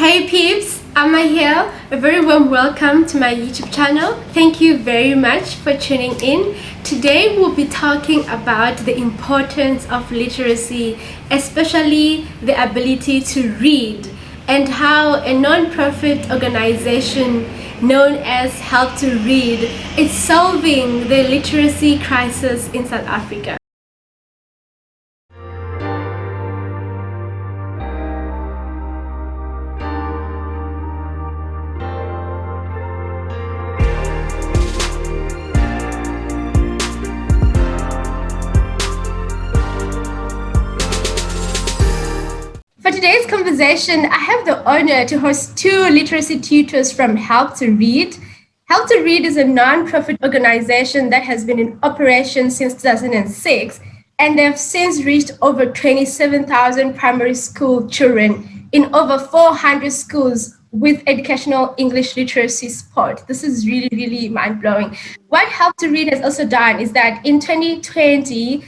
Hey peeps, Amma here. A very warm welcome to my YouTube channel. Thank you very much for tuning in. Today we'll be talking about the importance of literacy, especially the ability to read, and how a non-profit organization known as Help to Read is solving the literacy crisis in South Africa. For today's conversation, I have the honor to host two literacy tutors from Help to Read. Help to Read is a non-profit organization that has been in operation since 2006, and they have since reached over 27,000 primary school children in over 400 schools with educational English literacy support. This is really, really mind-blowing. What Help to Read has also done is that in 2020,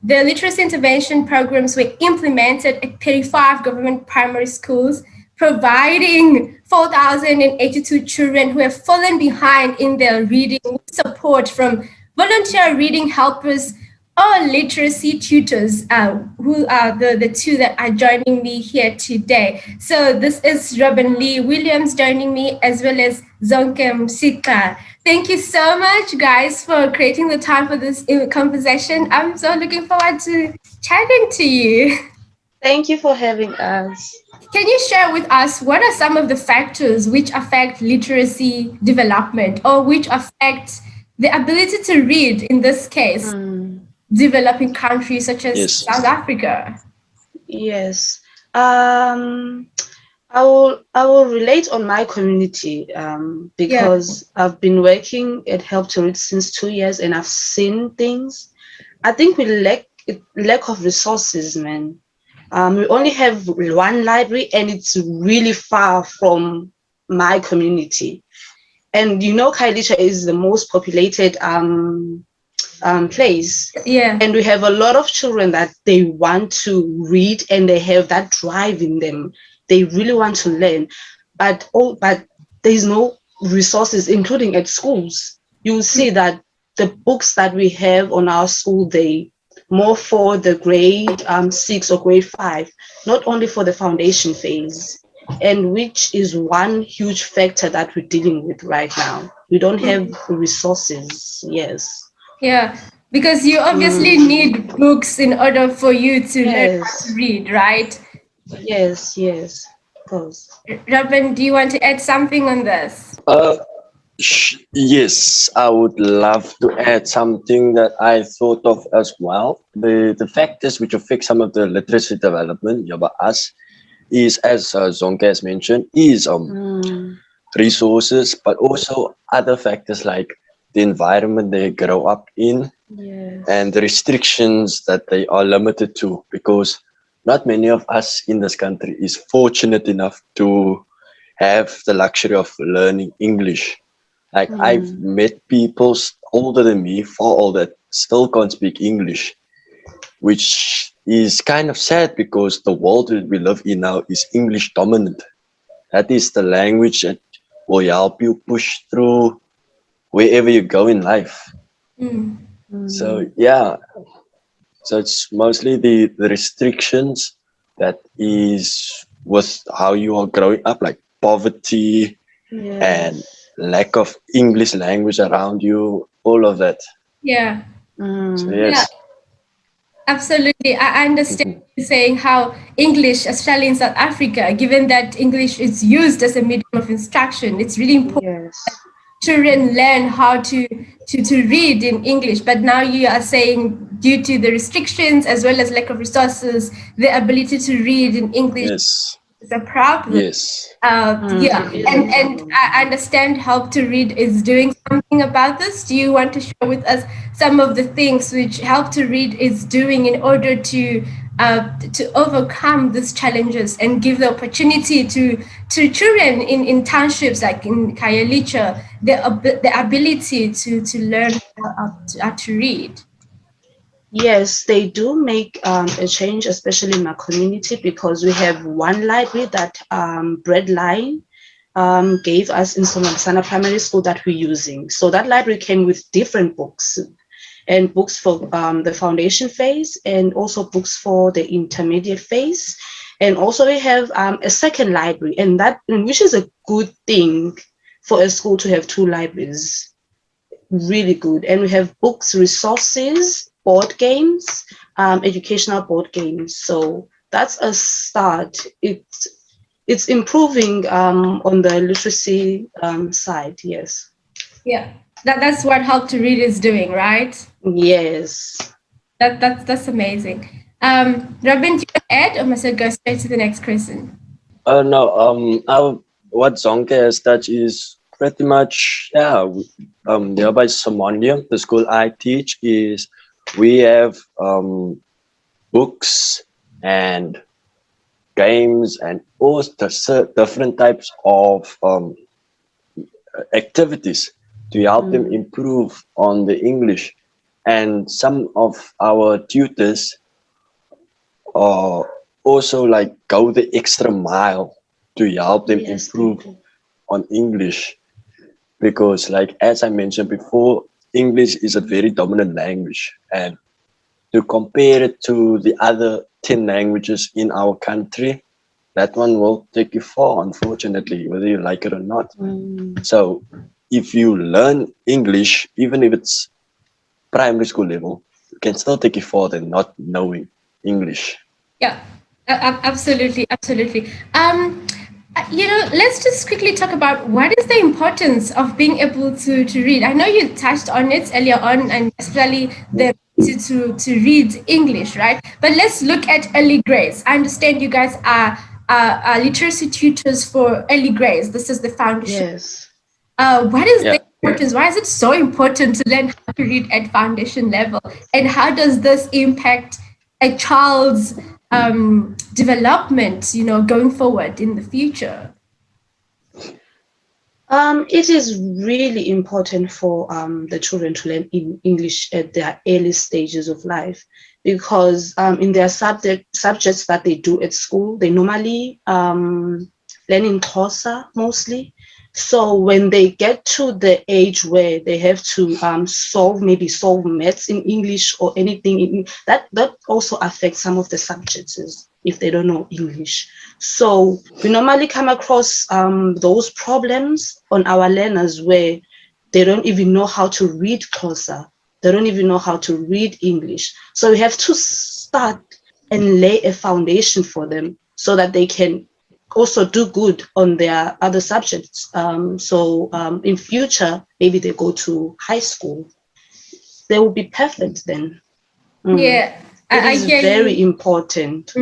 the literacy intervention programs were implemented at 35 government primary schools, providing 4,082 children who have fallen behind in their reading support from volunteer reading helpers or literacy tutors, who are the two that are joining me here today. So this is Robin Lee Williams joining me, as well as Zonke Mtshixa. Thank you so much, guys, for creating the time for this conversation. I'm so looking forward to chatting to you. Thank you for having us. Can you share with us what are some of the factors which affect literacy development, or which affect the ability to read, in this case, developing countries such as South Africa? Yes. I will relate on my community because I've been working at Help to Read since 2 years, and I've seen things. I think we lack of resources, man. We only have one library, and it's really far from my community. And you know, Khayelitsha is the most populated place. Yeah. And we have a lot of children that they want to read, and they have that drive in them. They really want to learn, but there's no resources, including at schools. You'll see that the books that we have on our school, they more for the grade 6 or grade 5, not only for the foundation phase, and which is one huge factor that we're dealing with right now. We don't have resources. Yes. Yeah, because you obviously need books in order for you to learn how to read, right? Yes, yes, of course. Robin, do you want to add something on this? Yes, I would love to add something that I thought of as well. The factors which affect some of the literacy development by us is, as Zonke has mentioned, is resources, but also other factors like the environment they grow up in, and the restrictions that they are limited to, because not many of us in this country is fortunate enough to have the luxury of learning English. Like I've met people older than me, far older, that still can't speak English, which is kind of sad because the world that we live in now is English dominant. That is the language that will help you push through wherever you go in life. So yeah, so it's mostly the restrictions that is with how you are growing up, like poverty and lack of English language around you, all of that. Yeah. So, yes. Yeah. Absolutely. I understand you saying how English, especially in South Africa, given that English is used as a medium of instruction, it's really important that children learn how to read in English. But now you are saying, due to the restrictions as well as lack of resources, the ability to read in English is a problem. Yes. Yeah, and I understand Help to Read is doing something about this. Do you want to share with us some of the things which Help to Read is doing in order to overcome these challenges and give the opportunity to children in townships like in Khayelitsha the ability to learn how to read? Yes, they do make a change, especially in my community, because we have one library that Breadline gave us in Somansana Primary School that we're using. So that library came with different books, and books for the foundation phase, and also books for the intermediate phase. And also we have a second library, and that, which is a good thing for a school to have two libraries. Really good. And we have books, resources, board games, educational board games. So that's a start. It's improving on the literacy side. Yes. Yeah, that's what Help to Read is doing, right? Yes. That's amazing. Robin, do you want to add, or must I go straight to the next question? No, what Zonke has touched is pretty much, yeah, there by Somalia, the school I teach is, we have books and games and all the different types of activities to help them improve on the English. And some of our tutors also like go the extra mile to help them improve on English, because like as I mentioned before, English is a very dominant language, and to compare it to the other 10 languages in our country, that one will take you far, unfortunately, whether you like it or not. So if you learn English, even if it's primary school level, it can still take you far than not knowing English. Yeah, absolutely, absolutely. Let's just quickly talk about what is the importance of being able to read. I know you touched on it earlier on, and especially the ability to read English, right? But let's look at early grades. I understand you guys are literacy tutors for early grades. This is the foundation. Yes. What is Yeah. the importance? Why is it so important to learn how to read at foundation level? And how does this impact a child's development, going forward in the future? It is really important for the children to learn English at their early stages of life, because in their subjects that they do at school, they normally learn in Xhosa mostly. So when they get to the age where they have to solve maths in English or anything, that also affects some of the subjects if they don't know English. So we normally come across those problems on our learners where they don't even know how to read Xhosa. They don't even know how to read English. So we have to start and lay a foundation for them so that they can also do good on their other subjects. So in future, maybe they go to high school, they will be perfect then. Yeah, It I is hear very you. important.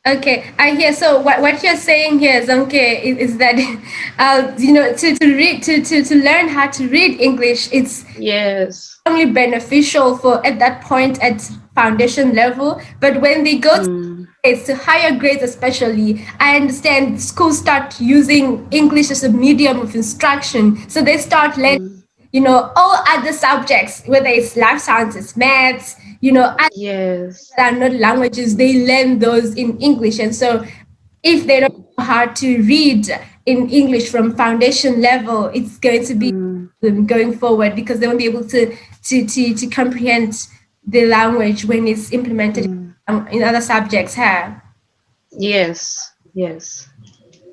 Okay, I hear. So what you're saying here, Zonke, is that to read to learn how to read English, it's Yes. only beneficial for at that point at foundation level, but when they go to grades, to higher grades especially, I understand schools start using English as a medium of instruction, so they start learning all other subjects, whether it's life sciences, maths, other Yes. that are not languages, they learn those in English. And so if they don't know how to read in English from foundation level, it's going to be them going forward, because they won't be able to comprehend the language when it's implemented in other subjects here. Yes. Yes.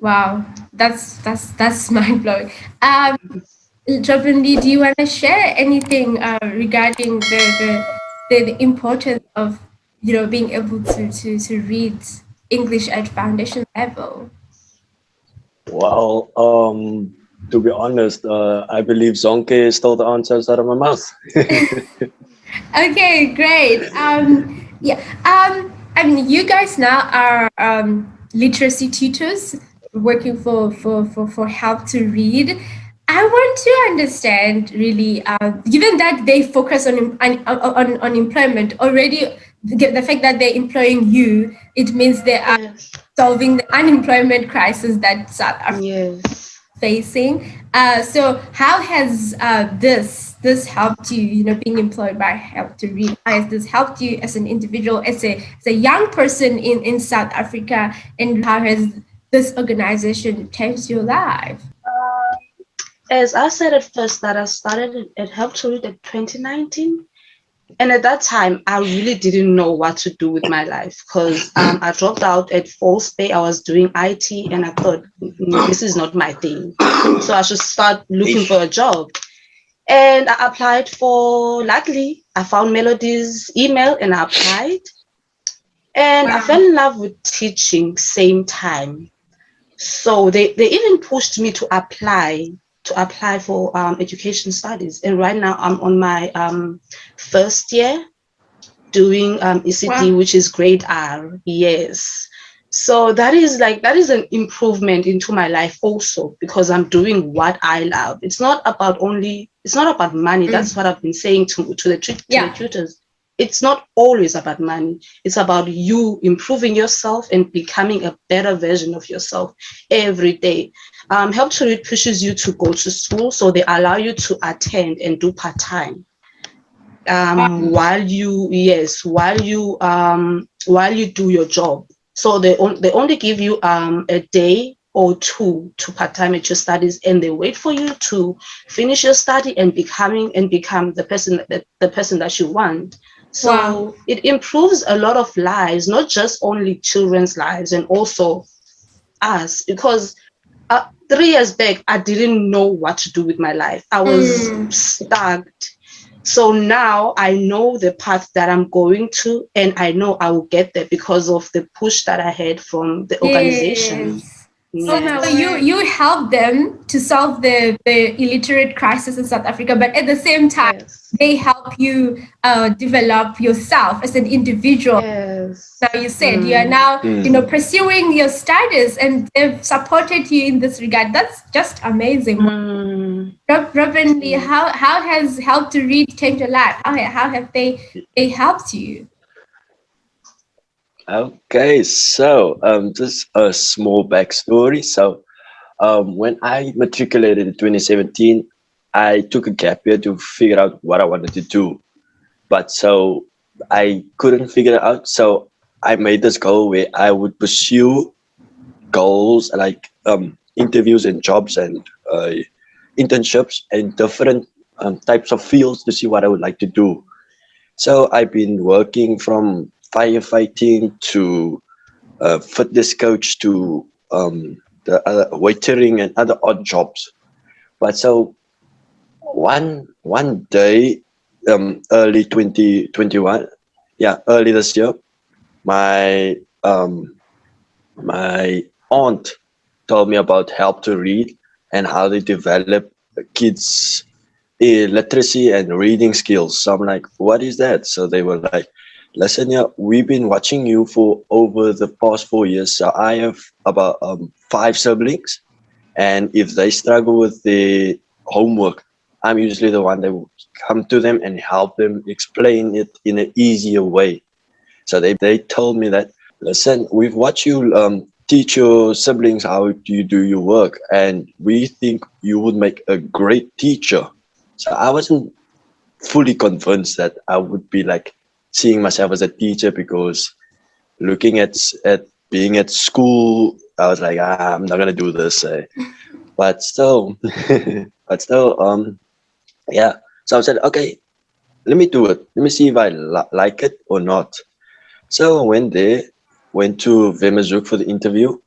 Wow, that's mind blowing. Robin, do you want to share anything regarding the importance of being able to read English at foundation level? Well, to be honest, I believe Zonke stole the answers out of my mouth. Okay, great. Yeah. I mean, you guys now are literacy tutors working for Help to Read. I want to understand really, given that they focus on employment already, the fact that they're employing you, it means they are Yes. solving the unemployment crisis that South Africa Yes. facing. So how has this this helped you, being employed by Help to Read? How has this helped you as an individual, as a young person in South Africa? And how has this organization changed your life? As I said at first, that I started at Help to Read at 2019. And at that time, I really didn't know what to do with my life because I dropped out at False Bay. I was doing IT and I thought, this is not my thing. So I should start looking for a job. And I applied for, luckily, I found Melody's email and I applied. And I fell in love with teaching same time. So they even pushed me to apply for education studies. And right now I'm on my first year doing ECD, which is grade R. Yes. So that is an improvement into my life also because I'm doing what I love. It's not about money. That's what I've been saying to the tutors. It's not always about money. It's about you improving yourself and becoming a better version of yourself every day. Help to Read pushes you to go to school, so they allow you to attend and do part-time. While you do your job. So they only give you a day or two to part-time at your studies, and they wait for you to finish your study and become the person that you want. So it improves a lot of lives, not just only children's lives, and also us, because 3 years back I didn't know what to do with my life. I was stuck. So now I know the path that I'm going to, and I know I will get there because of the push that I had from the organization. So you help them to solve the illiterate crisis in South Africa, but at the same time, they help you develop yourself as an individual. Now you said you are now, pursuing your studies, and they've supported you in this regard. That's just amazing. Robin Lee, how has Help to Read changed your life? How have they helped you? Okay, so just a small backstory. So when I matriculated in 2017, I took a gap year to figure out what I wanted to do. But so I couldn't figure it out. So I made this goal where I would pursue goals like interviews and jobs and internships and different types of fields to see what I would like to do. So I've been working from firefighting to fitness coach to the waitering and other odd jobs. But so one day, early 2021, early this year, my my aunt told me about Help to Read and how they develop kids' literacy and reading skills. So I'm like, what is that? So they were like, listen, we've been watching you for over the past 4 years. So I have about 5 siblings, and if they struggle with their homework, I'm usually the one that will come to them and help them explain it in an easier way. So they told me that, listen, we've watched you teach your siblings how you do your work, and we think you would make a great teacher. So I wasn't fully convinced that I would be like seeing myself as a teacher, because looking at being at school, I was like, I'm not gonna do this. But still, yeah. So I said, okay, let me do it. Let me see if I like it or not. So I went there, went to Vemazuk for the interview.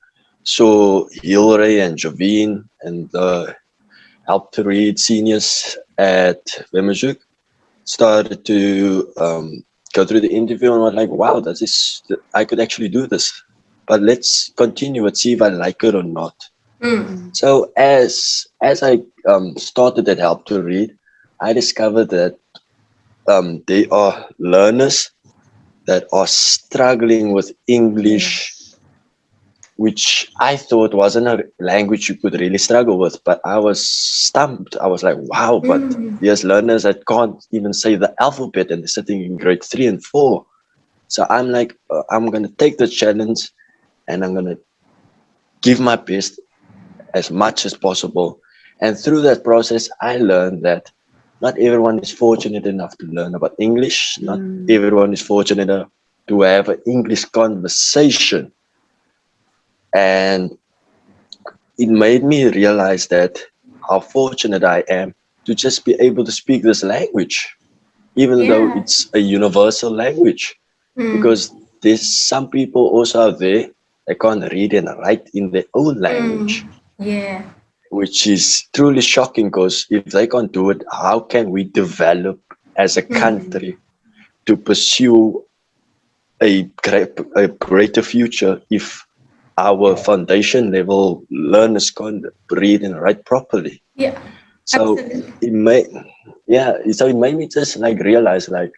So Hilary and Jovine and the Help to Read seniors at Vemazuk started to go through the interview, and was like, wow, I could actually do this. But let's continue and see if I like it or not. So as I started at Help to Read, I discovered that they are learners that are struggling with English, which I thought wasn't a language you could really struggle with, but I was stumped. I was like, wow, but there's learners that can't even say the alphabet, and they're sitting in grade 3 and 4. So I'm like, I'm going to take the challenge, and I'm going to give my best as much as possible. And through that process, I learned that not everyone is fortunate enough to learn about English. Not Mm. everyone is fortunate enough to have an English conversation. And it made me realize that how fortunate I am to just be able to speak this language, even though Yeah. it's a universal language. Because there's some people also out there that can't read and write in their own language, Yeah. which is truly shocking, because if they can't do it, how can we develop as a country to pursue a greater future if our foundation level learners can't read and write properly? Yeah. So Absolutely. it made, yeah, so it made me just like realize like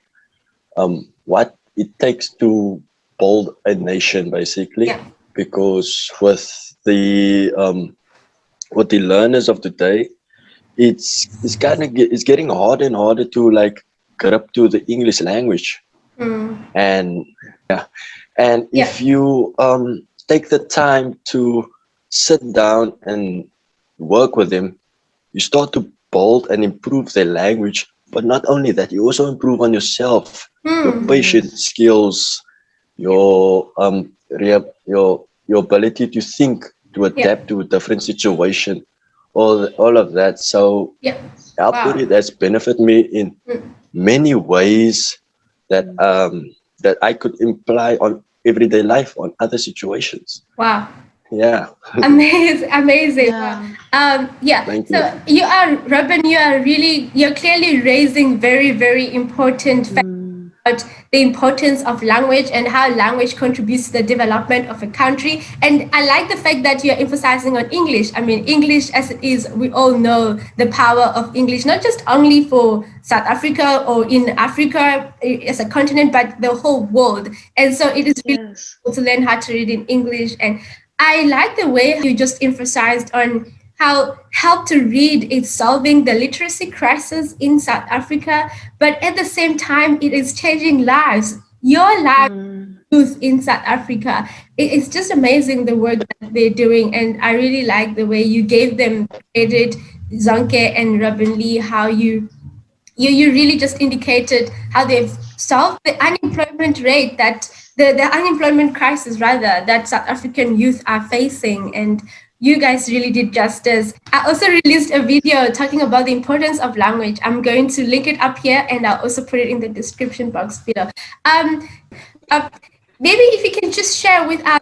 what it takes to build a nation, basically. Yeah. Because with the learners of today, it's kind of it's getting harder and harder to like get up to the English language. And yeah, and Yeah. if you take the time to sit down and work with them, you start to build and improve their language. But not only that, you also improve on yourself, your patient Yes. skills, your your ability to think, to Yeah. adapt to a different situation, all of that. So Yeah. I'll put Wow. it as benefit me in many ways that that I could imply on everyday life, on other situations. Wow. Yeah. Amazing, amazing. Wow. Yeah. Yeah. Thank So you. you are, Robin, you're clearly raising very, very important facts Mm. about the importance of language and how language contributes to the development of a country. And I like the fact that you're emphasizing on English. I mean, English as it is, we all know the power of English, not just only for South Africa or in Africa as a continent, but the whole world. And so it is really Yes. to learn how to read in English. And I like the way you just emphasized on how help to read is solving the literacy crisis in South Africa, but at the same time, it is changing lives. Your life, Mm. youth in South Africa. It's just amazing the work that they're doing, and I really like the way you gave them credit, Zonke and Robin Lee, how you really just indicated how they've solved the unemployment rate that the unemployment crisis rather that South African youth are facing, and you guys really did justice. I also released a video talking about the importance of language. I'm going to link it up here and I'll also put it in the description box below. Um, uh, Maybe if you can just share with us,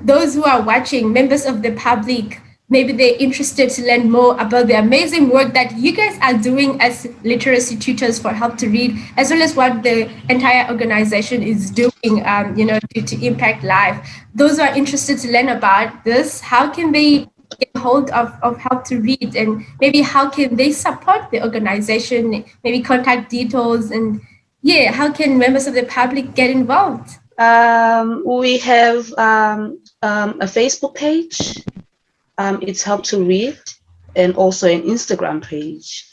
those who are watching, members of the public, maybe they're interested to learn more about the amazing work that you guys are doing as literacy tutors for Help to Read, as well as what the entire organization is doing, to impact life. Those who are interested to learn about this, how can they get hold of Help to Read, and maybe how can they support the organization, maybe contact details, and yeah, how can members of the public get involved? We have a Facebook page. It's Help to Read, and also an Instagram page.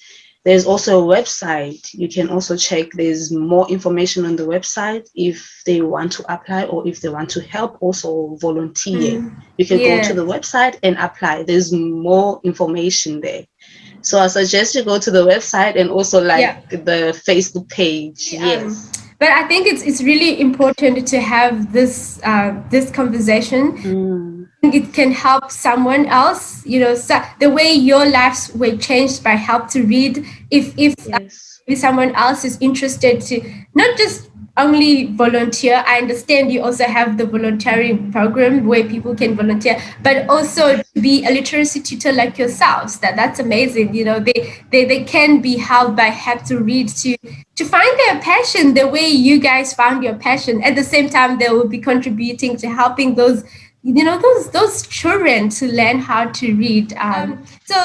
There's also a website. You can also check. There's more information on the website if they want to apply or if they want to help also volunteer. You can go to Yeah. the website and apply. There's more information there. So I suggest you go to the website and also like Yeah. the Facebook page. Yes. But I think it's really important to have this conversation. Mm. It can help someone else. So the way your lives were changed by Help to Read. If Yes. if someone else is interested to not just only volunteer, I understand you also have the volunteering program where people can volunteer, but also to be a literacy tutor like yourselves. That's amazing. They can be helped by Help to Read to find their passion the way you guys found your passion. At the same time, they will be contributing to helping those children to learn how to read. So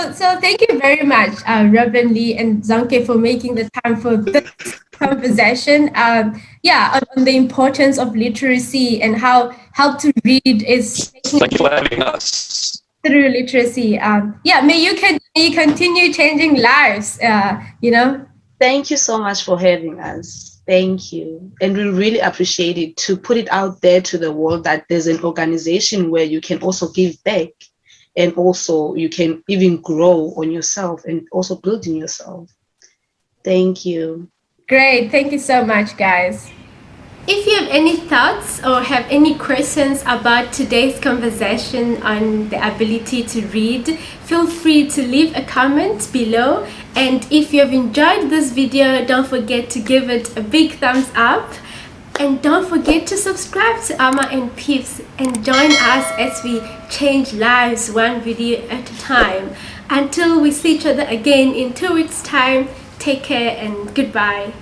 thank you very much, Reverend Lee and Zonke, for making the time for this conversation. On the importance of literacy and how Help to Read is making Thank you for having us. through literacy. May you continue changing lives. Thank you so much for having us. Thank you. And we really appreciate it to put it out there to the world that there's an organization where you can also give back and also you can even grow on yourself and also building yourself. Thank you. Great. Thank you so much, guys. If you have any thoughts or have any questions about today's conversation on the ability to read, feel free to leave a comment below. And if you have enjoyed this video, don't forget to give it a big thumbs up. And don't forget to subscribe to Amma and Peeps and join us as we change lives one video at a time. Until we see each other again in 2 weeks' time, take care and goodbye.